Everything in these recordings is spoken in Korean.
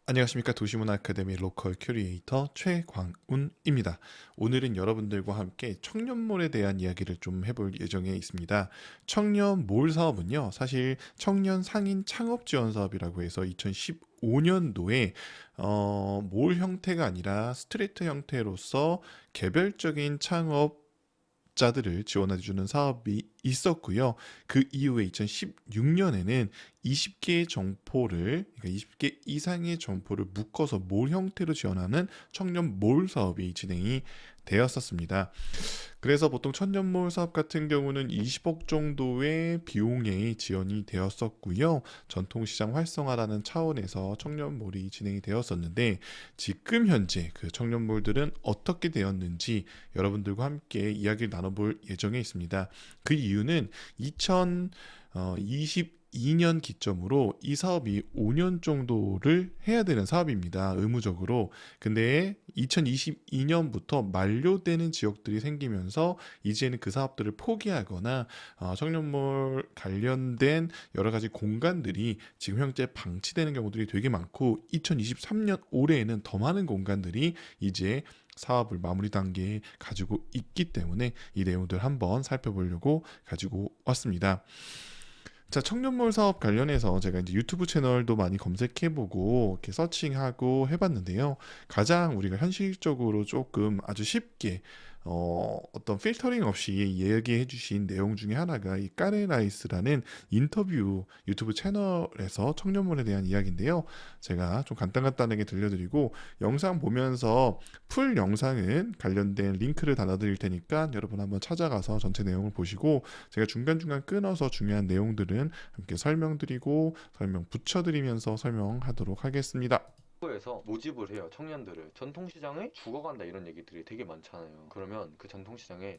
안녕하십니까. 도시문화 아카데미 로컬 큐리에이터 최광운입니다. 오늘은 여러분들과 함께 청년몰에 대한 이야기를 좀 해볼 예정에 있습니다. 청년몰 사업은요, 사실 청년 상인 창업 지원 사업이라고 해서 2015년도에 몰 형태가 아니라 스트리트 형태로서 개별적인 창업 자들을 지원해주는 사업이 있었고요. 그 이후에 2016년에는 20개의 점포를, 그러니까 20개 이상의 점포를 묶어서 몰 형태로 지원하는 청년 몰 사업이 진행이 되었었습니다. 그래서 보통 청년몰 사업 같은 경우는 20억 정도의 비용에 지원이 되었었고요. 전통시장 활성화라는 차원에서 청년몰이 진행이 되었었는데, 지금 현재 그 청년몰들은 어떻게 되었는지 여러분들과 함께 이야기를 나눠볼 예정에 있습니다. 그 이유는 2022년 기점으로 이 사업이 5년 정도를 해야 되는 사업입니다. 의무적으로. 근데 2022년부터 만료되는 지역들이 생기면서 이제는 그 사업들을 포기하거나 청년몰 관련된 여러 가지 공간들이 지금 현재 방치되는 경우들이 되게 많고, 2023년 올해에는 더 많은 공간들이 이제 사업을 마무리 단계에 가지고 있기 때문에 이 내용들 한번 살펴보려고 가지고 왔습니다. 자, 청년몰 사업 관련해서 제가 이제 유튜브 채널도 많이 검색해보고 이렇게 서칭하고 해봤는데요. 가장 우리가 현실적으로 조금 아주 쉽게 어떤 필터링 없이 얘기해 주신 내용 중에 하나가 이 까레라이스라는 인터뷰 유튜브 채널에서 청년몰에 대한 이야기인데요. 제가 좀 간단하게 들려드리고, 영상 보면서 풀 영상은 관련된 링크를 달아드릴 테니까 여러분 한번 찾아가서 전체 내용을 보시고, 제가 중간중간 끊어서 중요한 내용들은 함께 설명드리고 설명 붙여드리면서 설명하도록 하겠습니다. 에서 모집을 해요. 청년들을 전통시장에 죽어간다 이런 얘기들이 되게 많잖아요. 그러면 그 전통시장에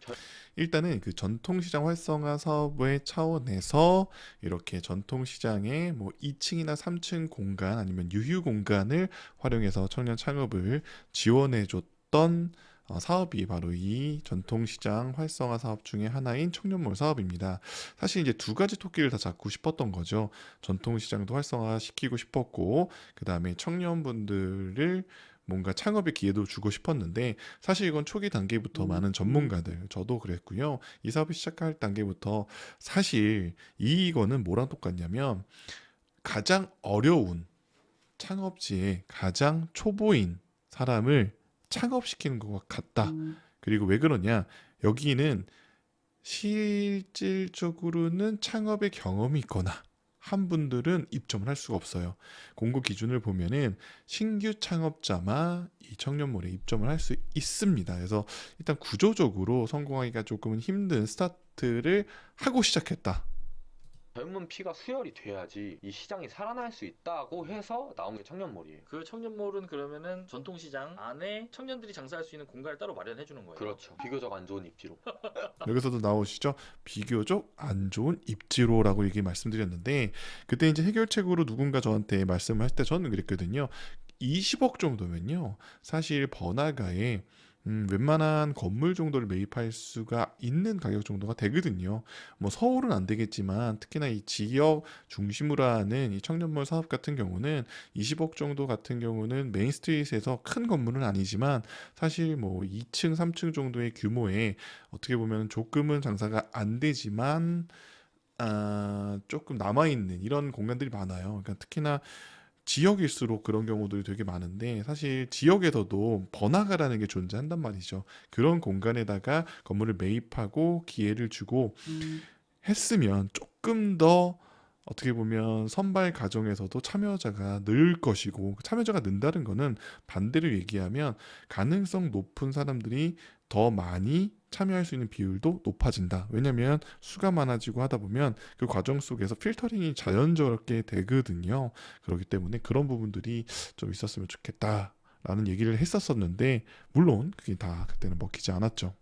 일단은 그 전통시장 활성화 사업의 차원에서 이렇게 전통시장의 뭐 2층이나 3층 공간 아니면 유휴 공간을 활용해서 청년 창업을 지원해 줬던 사업이 바로 이 전통시장 활성화 사업 중에 하나인 청년몰 사업입니다. 사실 이제 두 가지 토끼를 다 잡고 싶었던 거죠. 전통시장도 활성화시키고 싶었고, 그 다음에 청년분들을 뭔가 창업의 기회도 주고 싶었는데, 사실 이건 초기 단계부터 많은 전문가들, 저도 그랬고요. 이 사업을 시작할 단계부터 사실 이거는 뭐랑 똑같냐면, 가장 어려운 창업지에 가장 초보인 사람을 창업시키는 것과 같다. 그리고 왜 그러냐? 여기는 실질적으로는 창업의 경험이 있거나 한 분들은 입점을 할 수가 없어요. 공고 기준을 보면은 신규 창업자만 이 청년몰에 입점을 할 수 있습니다. 그래서 일단 구조적으로 성공하기가 조금은 힘든 스타트를 하고 시작했다. 젊은 피가 수혈이 돼야지 이 시장이 살아날 수 있다고 해서 나온 게 청년몰이에요. 그 청년몰은 그러면은 전통시장 안에 청년들이 장사할 수 있는 공간을 따로 마련해 주는 거예요. 그렇죠. 비교적 안 좋은 입지로. 여기서도 나오시죠. 비교적 안 좋은 입지로라고 얘기 말씀드렸는데, 그때 이제 해결책으로 누군가 저한테 말씀을 할 때 저는 그랬거든요. 20억 정도면요, 사실 번화가에 웬만한 건물 정도를 매입할 수가 있는 가격 정도가 되거든요. 뭐 서울은 안 되겠지만, 특히나 이 지역 중심으로 하는 이 청년몰 사업 같은 경우는 20억 정도 같은 경우는 메인 스트리트에서 큰 건물은 아니지만, 사실 뭐 2층, 3층 정도의 규모의, 어떻게 보면 조금은 장사가 안 되지만 조금 남아있는 이런 공간들이 많아요. 그러니까 특히나 지역일수록 그런 경우들이 되게 많은데, 사실 지역에서도 번화가라는 게 존재한단 말이죠. 그런 공간에다가 건물을 매입하고 기회를 주고 했으면 조금 더, 어떻게 보면 선발 과정에서도 참여자가 늘 것이고, 참여자가 는다는 거는 반대로 얘기하면 가능성 높은 사람들이 더 많이 참여할 수 있는 비율도 높아진다. 왜냐면 수가 많아지고 하다 보면 그 과정 속에서 필터링이 자연스럽게 되거든요. 그렇기 때문에 그런 부분들이 좀 있었으면 좋겠다라는 얘기를 했었었는데, 물론 그게 다 그때는 먹히지 않았죠.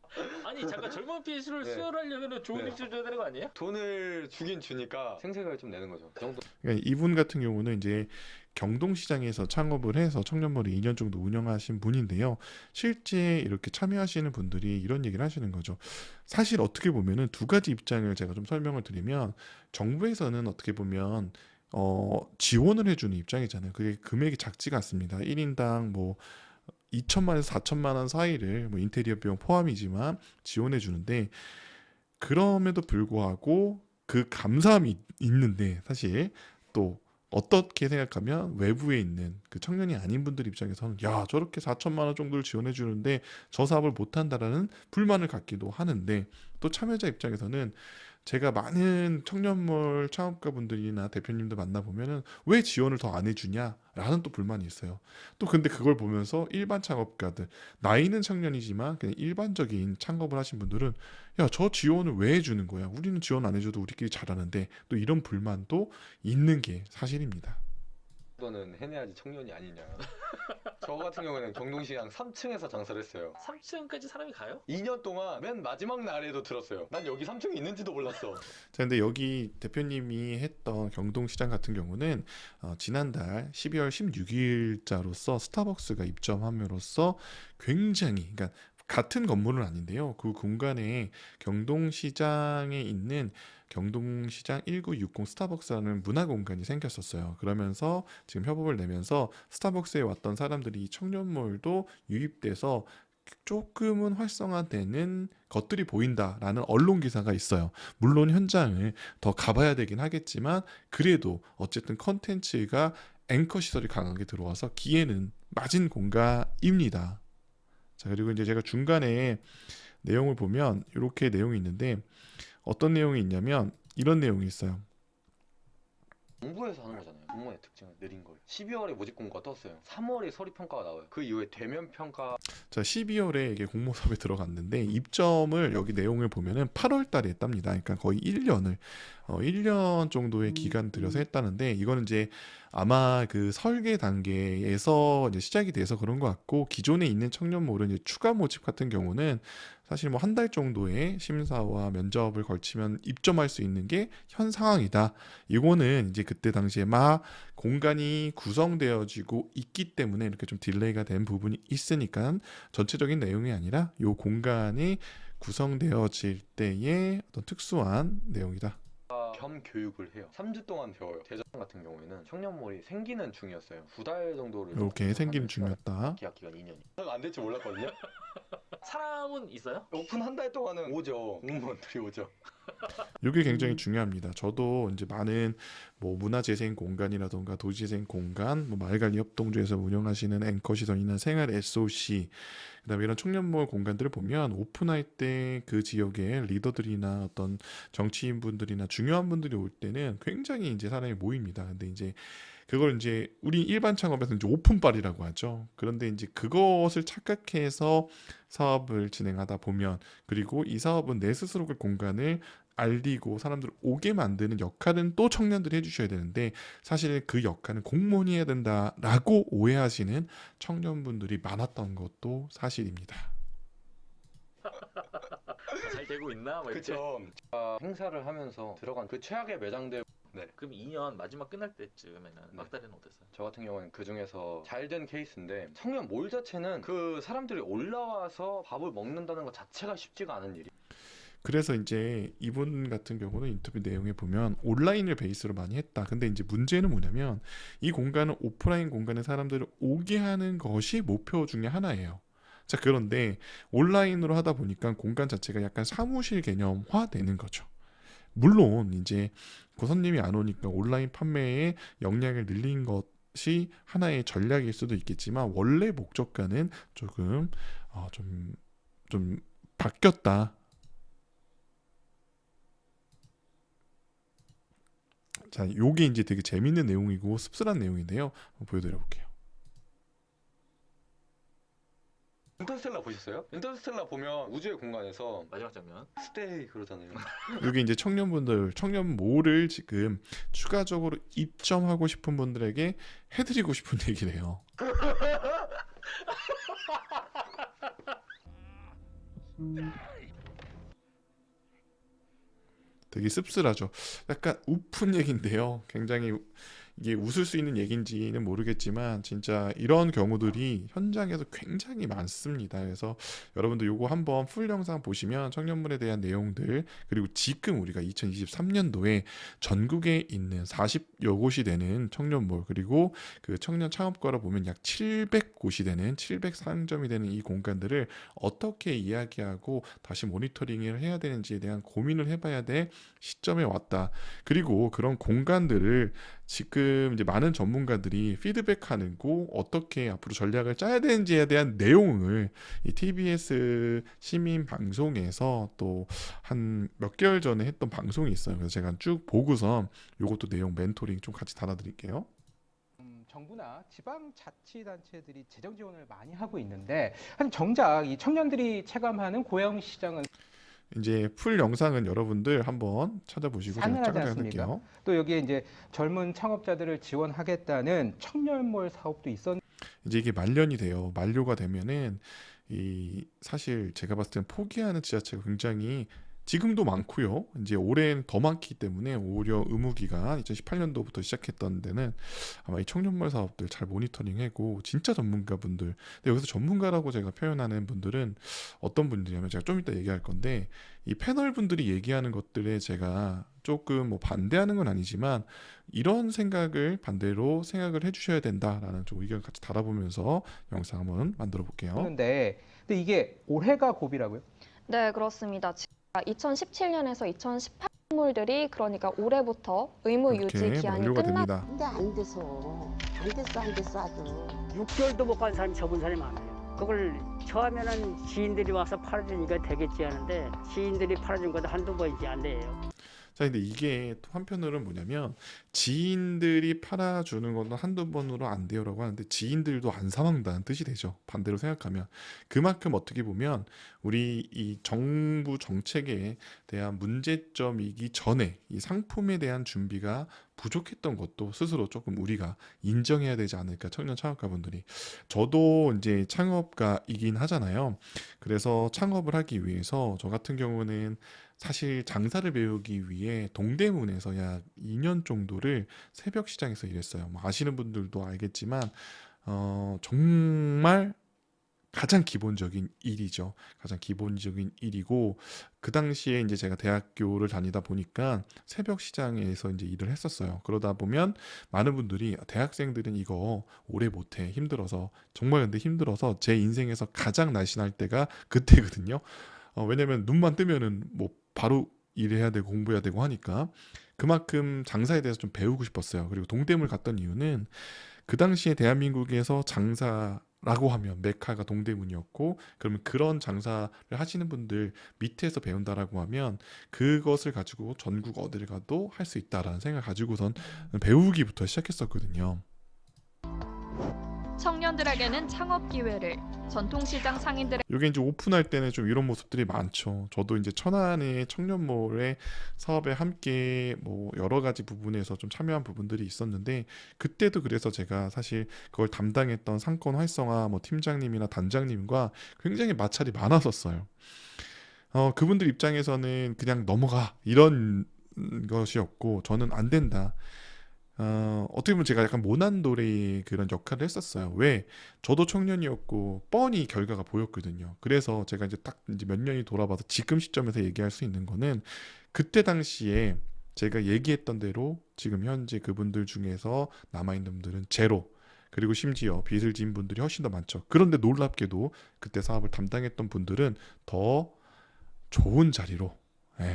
아니 잠깐 젊은 피를 네. 수혈하려면 좋은 네. 입술 줘야 되는 거 아니에요? 돈을 주긴 주니까 생색을 좀 내는 거죠. 그 정도. 그러니까 이분 같은 경우는 이제 경동시장에서 창업을 해서 청년몰을 2년 정도 운영하신 분인데요. 실제 이렇게 참여하시는 분들이 이런 얘기를 하시는 거죠. 사실 어떻게 보면은 두 가지 입장을 제가 좀 설명을 드리면, 정부에서는 어떻게 보면 지원을 해주는 입장이잖아요. 그게 금액이 작지가 않습니다. 1인당 뭐 2천만 원에서 4천만 원 사이를 뭐 인테리어 비용 포함이지만 지원해 주는데, 그럼에도 불구하고 그 감사함이 있는데, 사실 또 어떻게 생각하면 외부에 있는 그 청년이 아닌 분들 입장에서는 야, 저렇게 4천만 원 정도를 지원해 주는데 저 사업을 못 한다라는 불만을 갖기도 하는데, 또 참여자 입장에서는 제가 많은 청년몰 창업가 분들이나 대표님들 만나보면은 왜 지원을 더 안 해주냐라는 또 불만이 있어요. 또 근데 그걸 보면서 일반 창업가들, 나이는 청년이지만 그냥 일반적인 창업을 하신 분들은 야, 저 지원을 왜 해주는 거야? 우리는 지원 안 해줘도 우리끼리 잘하는데, 또 이런 불만도 있는 게 사실입니다. 너는 해내야지 청년이 아니냐. 저 같은 경우에는 경동시장 3층에서 장사를 했어요. 3층까지 사람이 가요? 2년 동안 맨 마지막 날에도 들었어요. 난 여기 3층에 있는지도 몰랐어. 자, 근데 여기 대표님이 했던 경동시장 같은 경우는 지난달 12월 16일자로서 스타벅스가 입점함으로써 굉장히, 그러니까 같은 건물은 아닌데요. 그 공간에 경동시장에 있는 경동시장 1960 스타벅스라는 문화 공간이 생겼었어요. 그러면서 지금 협업을 내면서 스타벅스에 왔던 사람들이 청년몰도 유입돼서 조금은 활성화되는 것들이 보인다라는 언론 기사가 있어요. 물론 현장을 더 가봐야 되긴 하겠지만, 그래도 어쨌든 컨텐츠가 앵커 시설이 강하게 들어와서 기회는 맞은 공간입니다. 자, 그리고 이제 제가 중간에 내용을 보면 이렇게 내용이 있는데, 어떤 내용이 있냐면 이런 내용이 있어요. 공부해서 하는 거잖아요. 공무원의 특징을 내린 거예요. 12월에 모집 공고가 떴어요. 3월에 서류 평가가 나와요. 그 이후에 대면 평가. 자, 12월에 이게 공모사업에 들어갔는데 입점을 여기 내용을 보면은 8월 달에 했답니다. 그러니까 거의 1년 정도의 기간 들여서 했다는데, 이거는 이제 아마 그 설계 단계에서 이제 시작이 돼서 그런 것 같고, 기존에 있는 청년몰은 이제 추가 모집 같은 경우는 사실 뭐 한 달 정도의 심사와 면접을 걸치면 입점할 수 있는 게 현 상황이다. 이거는 이제 그때 당시에 막 공간이 구성되어지고 있기 때문에 이렇게 좀 딜레이가 된 부분이 있으니까, 전체적인 내용이 아니라 요 공간이 구성되어질 때의 어떤 특수한 내용이다. 겸 교육을 해요. 3주 동안 배워요. 대전 같은 경우에는 청년몰이 생기는 중이었어요. 2달 정도를 이렇게 생기는 중이었다. 계약 기간 2년이. 안 될지 몰랐거든요. 사람은 있어요? 오픈 한 달 동안은 오죠. 공무원들이 오죠. 이게 굉장히 중요합니다. 저도 이제 많은 뭐 문화재생 공간이라던가 도시재생 공간, 뭐 마을관리 협동조에서 운영하시는 앵커 시설이나 생활 SOC, 그다음에 이런 청년몰 공간들을 보면 오픈할 때 그 지역의 리더들이나 어떤 정치인분들이나 중요한 분들이 올 때는 굉장히 이제 사람이 모입니다. 근데 이제 그걸 이제 우리 일반 창업에서 이제 오픈빨이라고 하죠. 그런데 이제 그것을 착각해서 사업을 진행하다 보면, 그리고 이 사업은 내 스스로 그 공간을 알리고 사람들 오게 만드는 역할은 또 청년들이 해주셔야 되는데, 사실 그 역할은 공무원이 해야 된다라고 오해하시는 청년분들이 많았던 것도 사실입니다. 잘 되고 있나? 막 이렇게. 그쵸. 행사를 하면서 들어간 그 최악의 매장들. 네. 그럼 2년 마지막 끝날 때쯤에는 막달에는 어땠어요? 저 같은 경우는 그 중에서 잘 된 케이스인데, 청년 몰 자체는 그 사람들이 올라와서 밥을 먹는다는 것 자체가 쉽지가 않은 일이. 그래서 이제 이분 같은 경우는 인터뷰 내용에 보면 온라인을 베이스로 많이 했다. 근데 이제 문제는 뭐냐면 이 공간은 오프라인 공간에 사람들을 오게 하는 것이 목표 중에 하나예요. 자, 그런데 온라인으로 하다 보니까 공간 자체가 약간 사무실 개념화 되는 거죠. 물론 이제 고선님이 안 오니까 온라인 판매에 역량을 늘린 것이 하나의 전략일 수도 있겠지만, 원래 목적과는 조금 좀 바뀌었다. 자, 요게 이제 되게 재밌는 내용이고 씁쓸한 내용인데요. 한번 보여드려 볼게요. 인터스텔라 보셨어요? 인터스텔라 보면 우주의 공간에서 마지막 장면. 스테이 그러잖아요. 여기 이제 청년몰을 지금 추가적으로 입점하고 싶은 분들에게 해드리고 싶은 얘기래요. 되게 씁쓸하죠. 약간 우픈 얘기인데요. 굉장히 이게 웃을 수 있는 얘기인지는 모르겠지만 진짜 이런 경우들이 현장에서 굉장히 많습니다. 그래서 여러분들 요거 한번 풀 영상 보시면 청년몰에 대한 내용들, 그리고 지금 우리가 2023년도에 전국에 있는 40여 곳이 되는 청년몰, 그리고 그 청년 창업과로 보면 약 700곳이 되는 700상점이 되는 이 공간들을 어떻게 이야기하고 다시 모니터링을 해야 되는지에 대한 고민을 해봐야 될 시점에 왔다. 그리고 그런 공간들을 지금 이제 많은 전문가들이 피드백하는 거, 어떻게 앞으로 전략을 짜야 되는지에 대한 내용을 이 TBS 시민 방송에서 또 한 몇 개월 전에 했던 방송이 있어요. 그래서 제가 쭉 보고서 요것도 내용 멘토링 좀 같이 달아드릴게요. 정부나 지방자치단체들이 재정 지원을 많이 하고 있는데 정작 이 청년들이 체감하는 고용시장은 이제 풀 영상은 여러분들 한번 찾아보시고 제가 산만하지 짜가 않습니까? 해드릴게요. 또 여기에 이제 젊은 창업자들을 지원하겠다는 청년몰 사업도 있었는데 이제 이게 만련이 돼요. 만료가 되면은 이 사실 제가 봤을 땐 포기하는 지자체가 굉장히 지금도 많고요. 이제 올해는 더 많기 때문에 오히려 의무기간 2018년도부터 시작했던 데는 아마 이 청년몰 사업들 잘 모니터링하고 진짜 전문가분들. 근데 여기서 전문가라고 제가 표현하는 분들은 어떤 분들이냐면 제가 좀 이따 얘기할 건데 이 패널 분들이 얘기하는 것들에 제가 조금 뭐 반대하는 건 아니지만 이런 생각을 반대로 생각을 해주셔야 된다라는 좀 의견을 같이 달아보면서 영상 한번 만들어 볼게요. 근데 이게 올해가 고비라고요? 네, 그렇습니다. 2017년에서 2018년물들이 그러니까 올해부터 의무 유지 이렇게 기한이 만료가 끝나 됩니다. 근데 안 돼서 안 됐어 아주. 6개월도 못 간 사람이 접은 사람이 많아요. 그걸 처음에는 지인들이 와서 팔아주니까 되겠지 하는데 지인들이 팔아준 것도 한두 번이지 안 돼요. 자, 근데 이게 또 한편으로는 뭐냐면 지인들이 팔아주는 건 한두 번으로 안 돼요라고 하는데 지인들도 안 사먹는다는 뜻이 되죠. 반대로 생각하면 그만큼 어떻게 보면 우리 이 정부 정책에 대한 문제점이기 전에 이 상품에 대한 준비가 부족했던 것도 스스로 조금 우리가 인정해야 되지 않을까, 청년 창업가분들이. 저도 이제 창업가이긴 하잖아요. 그래서 창업을 하기 위해서 저 같은 경우는 사실 장사를 배우기 위해 동대문에서 약 2년 정도를 새벽 시장에서 일했어요. 뭐 아시는 분들도 알겠지만 정말 가장 기본적인 일이죠. 가장 기본적인 일이고 그 당시에 이제 제가 대학교를 다니다 보니까 새벽 시장에서 이제 일을 했었어요. 그러다 보면 많은 분들이 대학생들은 이거 오래 못해 힘들어서, 정말 근데 힘들어서 제 인생에서 가장 날씬할 때가 그때거든요. 왜냐면 눈만 뜨면은 뭐 바로 일해야 되고 공부해야 되고 하니까 그만큼 장사에 대해서 좀 배우고 싶었어요. 그리고 동대문을 갔던 이유는 그 당시에 대한민국에서 장사라고 하면 메카가 동대문이었고, 그러면 그런 장사를 하시는 분들 밑에서 배운다라고 하면 그것을 가지고 전국 어디를 가도 할 수 있다라는 생각 가지고선 배우기부터 시작했었거든요. 청년들에게는 창업 기회를, 전통시장 상인들의 이게 이제 오픈할 때는 좀 이런 모습들이 많죠. 저도 이제 천안의 청년몰의 사업에 함께 뭐 여러 가지 부분에서 좀 참여한 부분들이 있었는데, 그때도 그래서 제가 사실 그걸 담당했던 상권 활성화 뭐 팀장님이나 단장님과 굉장히 마찰이 많았었어요. 그분들 입장에서는 그냥 넘어가 이런 것이었고, 저는 안 된다. 어떻게 보면 제가 약간 모난돌이 그런 역할을 했었어요. 왜? 저도 청년이었고 뻔히 결과가 보였거든요. 그래서 제가 이제 딱 이제 몇 년이 돌아봐서 지금 시점에서 얘기할 수 있는 거는, 그때 당시에 제가 얘기했던 대로 지금 현재 그분들 중에서 남아있는 분들은 제로, 그리고 심지어 빚을 진 분들이 훨씬 더 많죠. 그런데 놀랍게도 그때 사업을 담당했던 분들은 더 좋은 자리로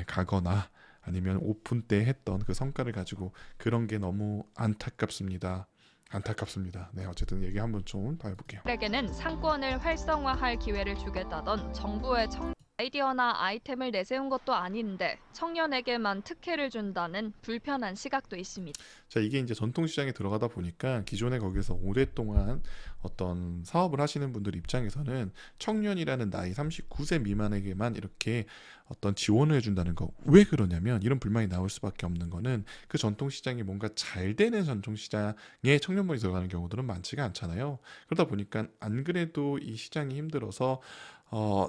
가거나 아니면 오픈 때 했던 그 성과를 가지고, 그런 게 너무 안타깝습니다. 안타깝습니다. 네, 어쨌든 얘기 한번 좀 더 해볼게요. 에게는 상권을 활성화할 기회를 주겠다던 정부의 아이디어나 아이템을 내세운 것도 아닌데 청년에게만 특혜를 준다는 불편한 시각도 있습니다. 자, 이게 이제 전통시장에 들어가다 보니까 기존에 거기서 오랫동안 어떤 사업을 하시는 분들 입장에서는 청년이라는 나이 39세 미만에게만 이렇게 어떤 지원을 해준다는 거, 왜 그러냐면 이런 불만이 나올 수밖에 없는 거는 그 전통시장이 뭔가 잘 되는 전통시장에 청년몰이 들어가는 경우들은 많지가 않잖아요. 그러다 보니까 안 그래도 이 시장이 힘들어서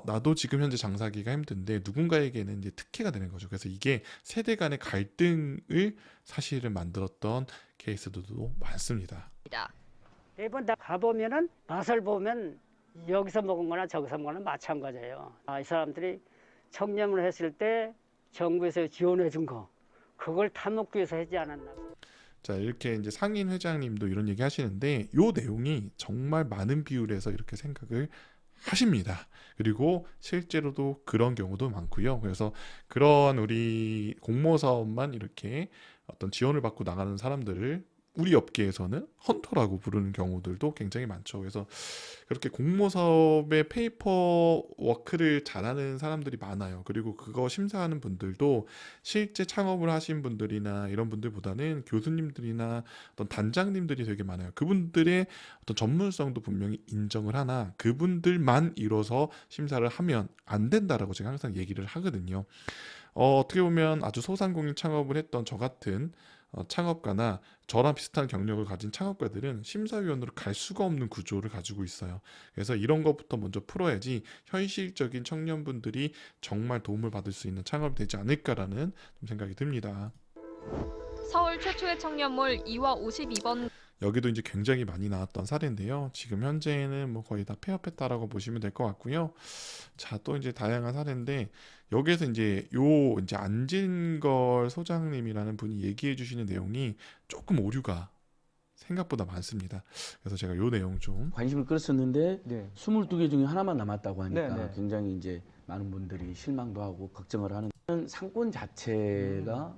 나도 지금 현재 장사하기가 힘든데 누군가에게는 이제 특혜가 되는 거죠. 그래서 이게 세대 간의 갈등을 사실은 만들었던 케이스들도 많습니다. 매번 다 가보면은 맛을 보면 여기서 먹은 거나 저기서 먹은 거나 마찬가지예요. 이 사람들이 청렴을 했을 때 정부에서 지원해 준 거, 그걸 타먹기 위해서 하지 않았나. 자, 이렇게 이제 상인 회장님도 이런 얘기 하시는데 요 내용이 정말 많은 비율에서 이렇게 생각을 하십니다. 그리고 실제로도 그런 경우도 많고요. 그래서 그런 우리 공모 사업만 이렇게 어떤 지원을 받고 나가는 사람들을 우리 업계에서는 헌터라고 부르는 경우들도 굉장히 많죠. 그래서 그렇게 공모 사업의 페이퍼 워크를 잘하는 사람들이 많아요. 그리고 그거 심사하는 분들도 실제 창업을 하신 분들이나 이런 분들보다는 교수님들이나 어떤 단장님들이 되게 많아요. 그분들의 어떤 전문성도 분명히 인정을 하나 그분들만 이뤄서 심사를 하면 안 된다라고 제가 항상 얘기를 하거든요. 어떻게 보면 아주 소상공인 창업을 했던 저 같은 창업가나 저랑 비슷한 경력을 가진 창업가들은 심사위원으로 갈 수가 없는 구조를 가지고 있어요. 그래서 이런 것부터 먼저 풀어야지 현실적인 청년분들이 정말 도움을 받을 수 있는 창업이 되지 않을까라는 좀 생각이 듭니다. 서울 최초의 청년몰 2와 52번 여기도 이제 굉장히 많이 나왔던 사례인데요. 지금 현재는 뭐 거의 다 폐업했다라고 보시면 될 것 같고요. 자, 또 이제 다양한 사례인데 여기에서 이제 이제 안진걸 소장님이라는 분이 얘기해 주시는 내용이 조금 오류가 생각보다 많습니다. 그래서 제가 요 내용 좀 관심을 끌었었는데 네. 22개 중에 하나만 남았다고 하니까 네, 네. 굉장히 이제 많은 분들이 실망도 하고 걱정을 하는 상권 자체가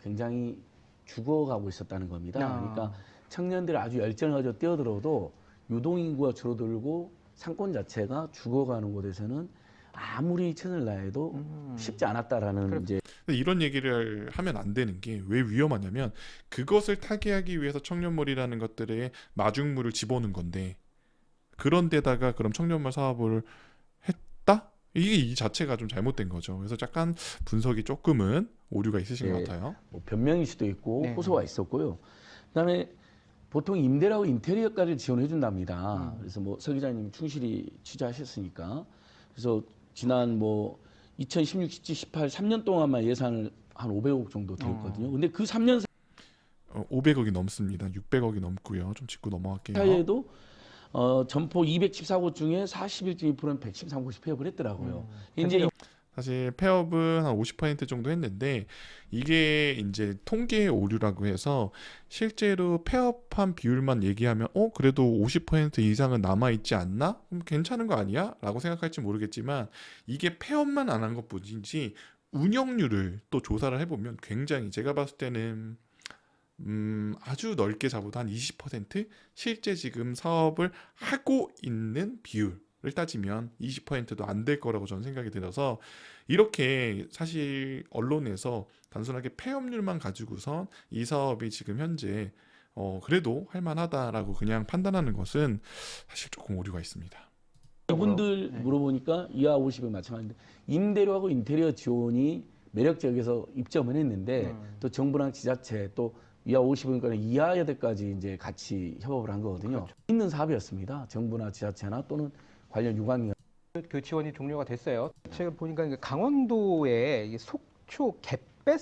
굉장히 죽어가고 있었다는 겁니다. 그러니까 청년들이 아주 열정을 가지고 뛰어들어도 유동인구가 줄어들고 상권 자체가 죽어가는 곳에서는 아무리 천을 다해도 쉽지 않았다라는 이제 근데 이런 얘기를 하면 안 되는 게 왜 위험하냐면 그것을 타개하기 위해서 청년몰이라는 것들의 마중물을 집어넣은 건데 그런 데다가 그럼 청년몰 사업을 했다? 이게 이 자체가 좀 잘못된 거죠. 그래서 약간 분석이 조금은 오류가 있으신 것 같아요. 뭐 변명일 수도 있고 네. 호소가 있었고요. 그다음에 보통 임대라고 인테리어까지 지원해 준답니다. 그래서 뭐 서 기자님 충실히 취재하셨으니까 그래서 지난 뭐 2016, 17, 18 3년 동안만 예산을 한 500억 정도 되었거든요. 근데 그 3년 500억이 넘습니다. 600억이 넘고요. 좀 짚고 넘어갈게요. 사이에도 점포 214곳 중에 41.2%는 113곳이 폐업을 했더라고요. 이제 사실 폐업은 한 50% 정도 했는데 이게 이제 통계 오류라고 해서 실제로 폐업한 비율만 얘기하면 그래도 50% 이상은 남아있지 않나? 그럼 괜찮은 거 아니야? 라고 생각할지 모르겠지만 이게 폐업만 안 한 것뿐이지 운영률을 또 조사를 해보면 굉장히 제가 봤을 때는 아주 넓게 잡아도 한 20% 실제 지금 사업을 하고 있는 비율을 따지면 20%도 안 될 거라고 저는 생각이 들어서 이렇게 사실 언론에서 단순하게 폐업률만 가지고선 이 사업이 지금 현재 그래도 할만하다라고 그냥 판단하는 것은 사실 조금 오류가 있습니다. 이분들 물어보니까 이하 50은 마찬가지인데 임대료하고 인테리어 지원이 매력적에서 입점을 했는데 또 정부랑 지자체 또 이하 50원까지 이하여대까지 이제 같이 협업을 한 거거든요. 있는 사업이었습니다. 정부나 지자체나 또는 관련 유관기관. 그 지원이 종료가 됐어요. 제가 보니까 강원도에 속초 갯배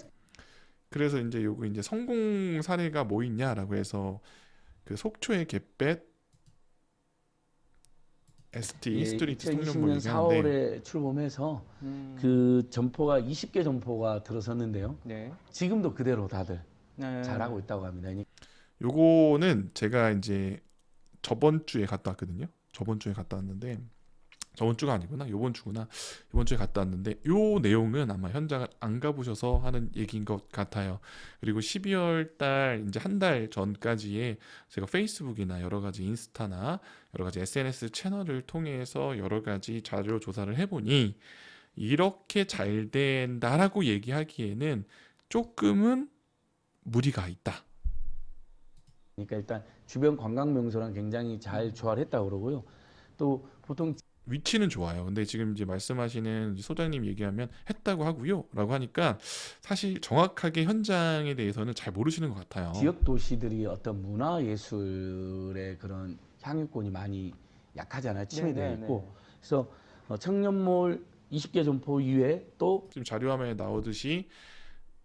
그래서 이제 요거 이제 성공 사례가 뭐 있냐라고 해서 그 속초의 갯뱃 ST 스트리트 2020년 청년몰 얘기하는데 4월에 출범해서 그 점포가 20개 점포가 들어섰는데요. 네. 지금도 그대로 다들 네. 잘하고 있다고 합니다. 요거는 제가 이제 저번 주에 갔다 왔거든요. 저번 주에 갔다 왔는데 저번 주가 아니구나. 요번 주구나. 이번 주에 갔다 왔는데 요 내용은 아마 현장을 안 가보셔서 하는 얘기인 것 같아요. 그리고 12월 달 이제 한 달 전까지에 제가 페이스북이나 여러 가지 인스타나 여러 가지 SNS 채널을 통해서 여러 가지 자료 조사를 해보니 이렇게 잘 된다라고 얘기하기에는 조금은 무리가 있다. 그러니까 일단 주변 관광 명소랑 굉장히 잘 조화를 했다고 그러고요. 또 보통 위치는 좋아요. 근데 지금 이제 말씀하시는 소장님 얘기하면 했다고 하고요 라고 하니까 사실 정확하게 현장에 대해서는 잘 모르시는 것 같아요. 지역 도시들이 어떤 문화 예술의 그런 향유권이 많이 약하잖아요. 침해되어 있고. 그래서 청년몰 20개 점포 이외에 또 지금 자료화면에 나오듯이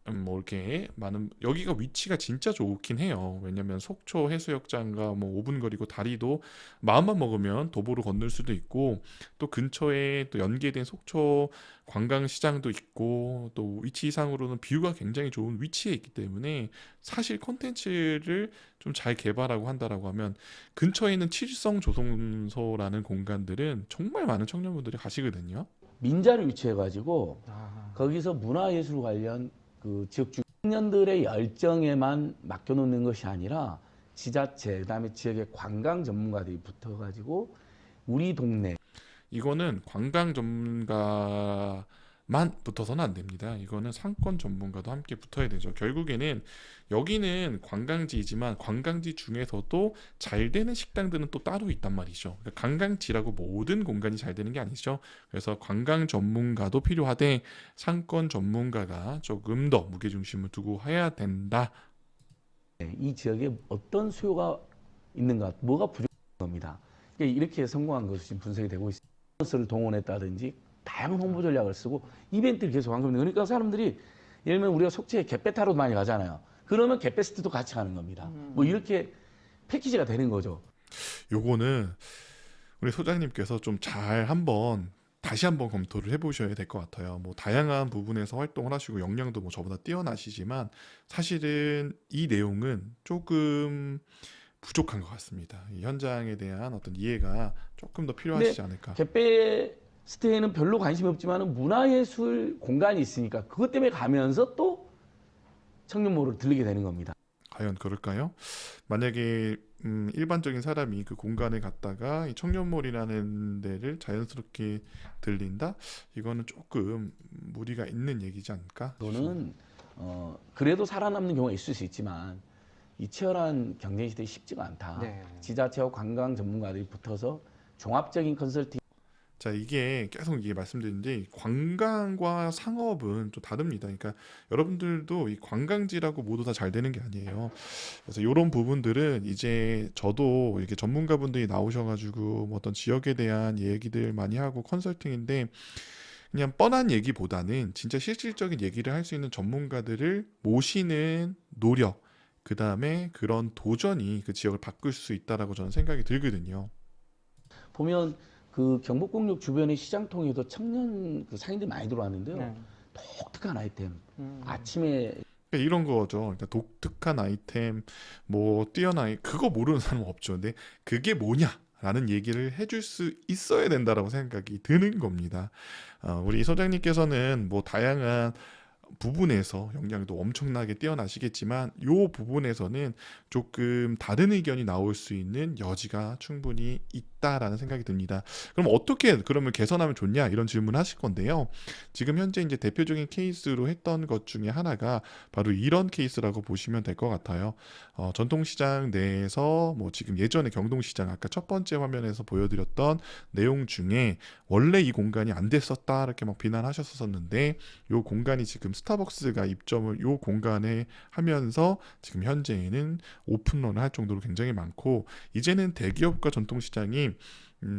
뭐 이렇게 많은 여기가 위치가 진짜 좋긴 해요. 왜냐면 속초 해수욕장과 뭐 5분 거리고 다리도 마음만 먹으면 도보로 건널 수도 있고 또 근처에 또 연계된 속초 관광시장도 있고 또 위치상으로는 뷰가 굉장히 좋은 위치에 있기 때문에 사실 콘텐츠를 좀 잘 개발하고 한다라고 하면 근처에 있는 칠성 조성소라는 공간들은 정말 많은 청년분들이 가시거든요. 민자를 위치해가지고 아. 거기서 문화예술 관련 그 지역 청년들의 열정에만 맡겨놓는 것이 아니라 지자체, 그다음에 지역의 관광 전문가들이 붙어가지고 우리 동네 이거는 관광 전문가만 붙어서는 안 됩니다. 이거는 상권 전문가도 함께 붙어야 되죠. 결국에는 여기는 관광지이지만 관광지 중에서도 잘 되는 식당들은 또 따로 있단 말이죠. 그러니까 관광지라고 모든 공간이 잘 되는 게 아니죠. 그래서 관광 전문가도 필요하되 상권 전문가가 조금 더 무게중심을 두고 해야 된다. 이 지역에 어떤 수요가 있는가, 뭐가 부족한 겁니다. 그러니까 이렇게 성공한 것이 지금 분석이 되고 있습니다. 스를 동원했다든지 다양한 홍보 전략을 쓰고 이벤트를 계속 한 겁니다. 그러니까 사람들이 예를 들면 우리가 속초에 갯배 타러 많이 가잖아요. 그러면 갯배스트도 같이 가는 겁니다. 뭐 이렇게 패키지가 되는 거죠. 요거는 우리 소장님께서 좀 잘 다시 한번 검토를 해보셔야 될 것 같아요. 뭐 다양한 부분에서 활동을 하시고 역량도 뭐 저보다 뛰어나시지만 사실은 이 내용은 조금 부족한 것 같습니다. 이 현장에 대한 어떤 이해가 조금 더 필요하시지 않을까. 갯배스트에는 별로 관심이 없지만 문화예술 공간이 있으니까 그것 때문에 가면서 또 청년몰을 들리게 되는 겁니다. 과연 그럴까요? 만약에 일반적인 사람이 그 공간에 갔다가 이 청년몰이라는 데를 자연스럽게 들린다? 이거는 조금 무리가 있는 얘기지 않을까? 저는 그래도 살아남는 경우가 있을 수 있지만 이 치열한 경쟁 시대에 쉽지가 않다. 네. 지자체와 관광 전문가들이 붙어서 종합적인 컨설팅 자, 이게 계속 이게 말씀드리는데 관광과 상업은 좀 다릅니다. 그러니까 여러분들도 이 관광지라고 모두 다 잘 되는 게 아니에요. 그래서 이런 부분들은 이제 저도 이렇게 전문가분들이 나오셔가지고 뭐 어떤 지역에 대한 얘기들 많이 하고 컨설팅인데 그냥 뻔한 얘기보다는 진짜 실질적인 얘기를 할 수 있는 전문가들을 모시는 노력, 그 다음에 그런 도전이 그 지역을 바꿀 수 있다라고 저는 생각이 들거든요. 보면 그 경복궁역 주변의 시장통에도 청년 그 상인들이 많이 들어왔는데요. 네. 독특한 아이템. 아침에 그러니까 이런 거죠. 그러니까 독특한 아이템, 뭐 뛰어난 그거 모르는 사람은 없죠. 근데 그게 뭐냐라는 얘기를 해줄 수 있어야 된다라고 생각이 드는 겁니다. 우리 소장님께서는 뭐 다양한 부분에서 역량도 엄청나게 뛰어나시겠지만 이 부분에서는 조금 다른 의견이 나올 수 있는 여지가 충분히 있다라는 생각이 듭니다. 그럼 어떻게 그러면 개선하면 좋냐 이런 질문을 하실 건데요. 지금 현재 이제 대표적인 케이스로 했던 것 중에 하나가 바로 이런 케이스라고 보시면 될 것 같아요. 전통시장 내에서 뭐 지금 예전에 경동시장 아까 첫 번째 화면에서 보여드렸던 내용 중에 원래 이 공간이 안 됐었다 이렇게 막 비난하셨었는데 이 공간이 지금 스타벅스가 입점을 이 공간에 하면서 지금 현재에는 오픈런을 할 정도로 굉장히 많고 이제는 대기업과 전통시장이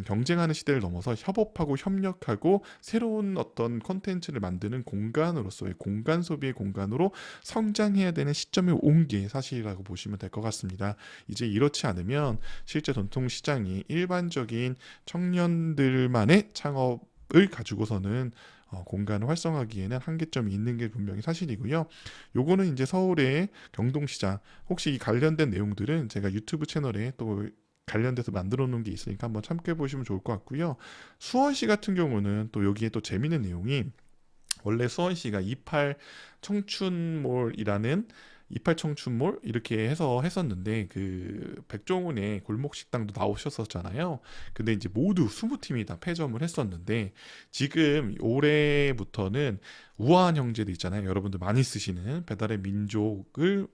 경쟁하는 시대를 넘어서 협업하고 협력하고 새로운 어떤 콘텐츠를 만드는 공간으로서의 공간 소비의 공간으로 성장해야 되는 시점에 온 게 사실이라고 보시면 될 것 같습니다. 이제 이렇지 않으면 실제 전통시장이 일반적인 청년들만의 창업을 가지고서는 공간을 활성화하기에는 한계점이 있는 게 분명히 사실이고요. 요거는 이제 서울의 경동시장 혹시 이 관련된 내용들은 제가 유튜브 채널에 또 관련돼서 만들어 놓은 게 있으니까 한번 참고해 보시면 좋을 것 같고요. 수원시 같은 경우는 또 여기에 또 재밌는 내용이 원래 수원시가 28 청춘몰이라는 28 청춘몰 이렇게 해서 했었는데 그 백종원의 골목 식당도 나오셨었잖아요. 근데 이제 모두 20팀이 다 패점을 했었는데 지금 올해부터는 우아한 형제도 있잖아요. 여러분들 많이 쓰시는 배달의 민족을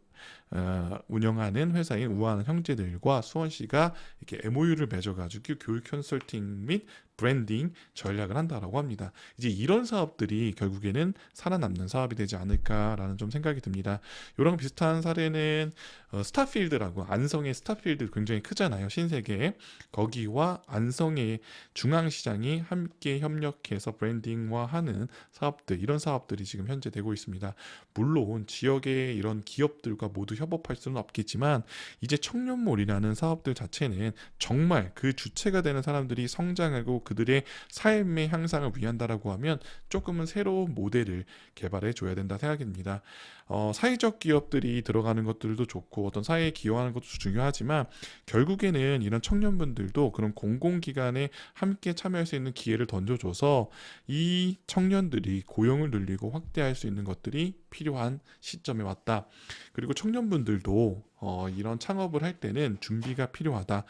운영하는 회사인 우아한 형제들과 수원시가 이렇게 MOU를 맺어가지고 교육 컨설팅 및 브랜딩 전략을 한다라고 합니다. 이제 이런 사업들이 결국에는 살아남는 사업이 되지 않을까라는 좀 생각이 듭니다. 이런 비슷한 사례는 스타필드라고, 안성의 스타필드 굉장히 크잖아요. 신세계. 거기와 안성의 중앙시장이 함께 협력해서 브랜딩화하는 사업들, 이런 사업들이 지금 현재 되고 있습니다. 물론 지역의 이런 기업들과 모두 협업할 수는 없겠지만 이제 청년몰이라는 사업들 자체는 정말 그 주체가 되는 사람들이 성장하고 그들의 삶의 향상을 위한다라고 하면 조금은 새로운 모델을 개발해 줘야 된다 생각입니다. 사회적 기업들이 들어가는 것들도 좋고 어떤 사회에 기여하는 것도 중요하지만 결국에는 이런 청년분들도 그런 공공기관에 함께 참여할 수 있는 기회를 던져줘서 이 청년들이 고용을 늘리고 확대할 수 있는 것들이 필요한 시점에 왔다. 그리고 청년분들도 이런 창업을 할 때는 준비가 필요하다.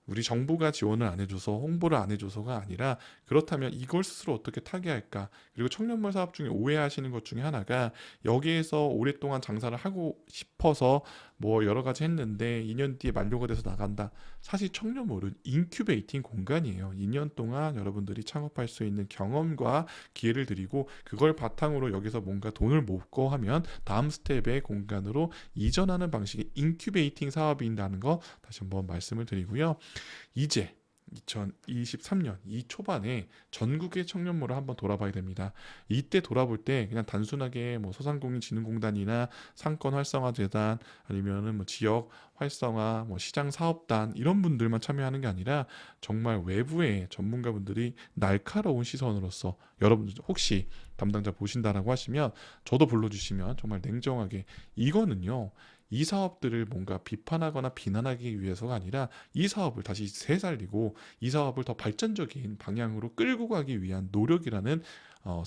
우리 정부가 지원을 안 해줘서 홍보를 안 해줘서가 아니라 그렇다면 이걸 스스로 어떻게 타개할까. 그리고 청년몰 사업 중에 오해하시는 것 중에 하나가 여기에서 오랫동안 장사를 하고 싶어서 뭐 여러 가지 했는데 2년 뒤에 만료가 돼서 나간다. 사실 청년몰은 인큐베이팅 공간이에요. 2년 동안 여러분들이 창업할 수 있는 경험과 기회를 드리고 그걸 바탕으로 여기서 뭔가 돈을 모으고 하면 다음 스텝의 공간으로 이전하는 방식의 인큐베이팅 사업이라는 거 다시 한번 말씀을 드리고요. 이제 2023년 이 초반에 전국의 청년몰을 한번 돌아봐야 됩니다. 이때 돌아볼 때 그냥 단순하게 뭐 소상공인진흥공단이나 상권활성화재단 아니면은 뭐 지역 활성화, 뭐 시장사업단 이런 분들만 참여하는 게 아니라 정말 외부의 전문가분들이 날카로운 시선으로서 여러분들 혹시 담당자 보신다라고 하시면 저도 불러주시면 정말 냉정하게 이거는요. 이 사업들을 뭔가 비판하거나 비난하기 위해서가 아니라 이 사업을 다시 새살리고 이 사업을 더 발전적인 방향으로 끌고 가기 위한 노력이라는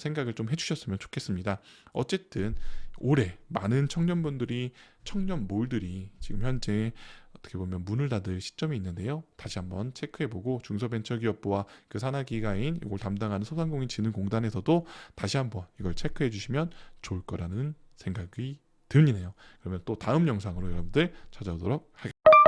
생각을 좀 해주셨으면 좋겠습니다. 어쨌든 올해 많은 청년분들이 청년몰들이 지금 현재 어떻게 보면 문을 닫을 시점이 있는데요. 다시 한번 체크해보고 중소벤처기업부와 그 산하기관인 이걸 담당하는 소상공인진흥공단에서도 다시 한번 이걸 체크해 주시면 좋을 거라는 생각이 들리네요. 그러면 또 다음 영상으로 여러분들 찾아오도록 하겠습니다.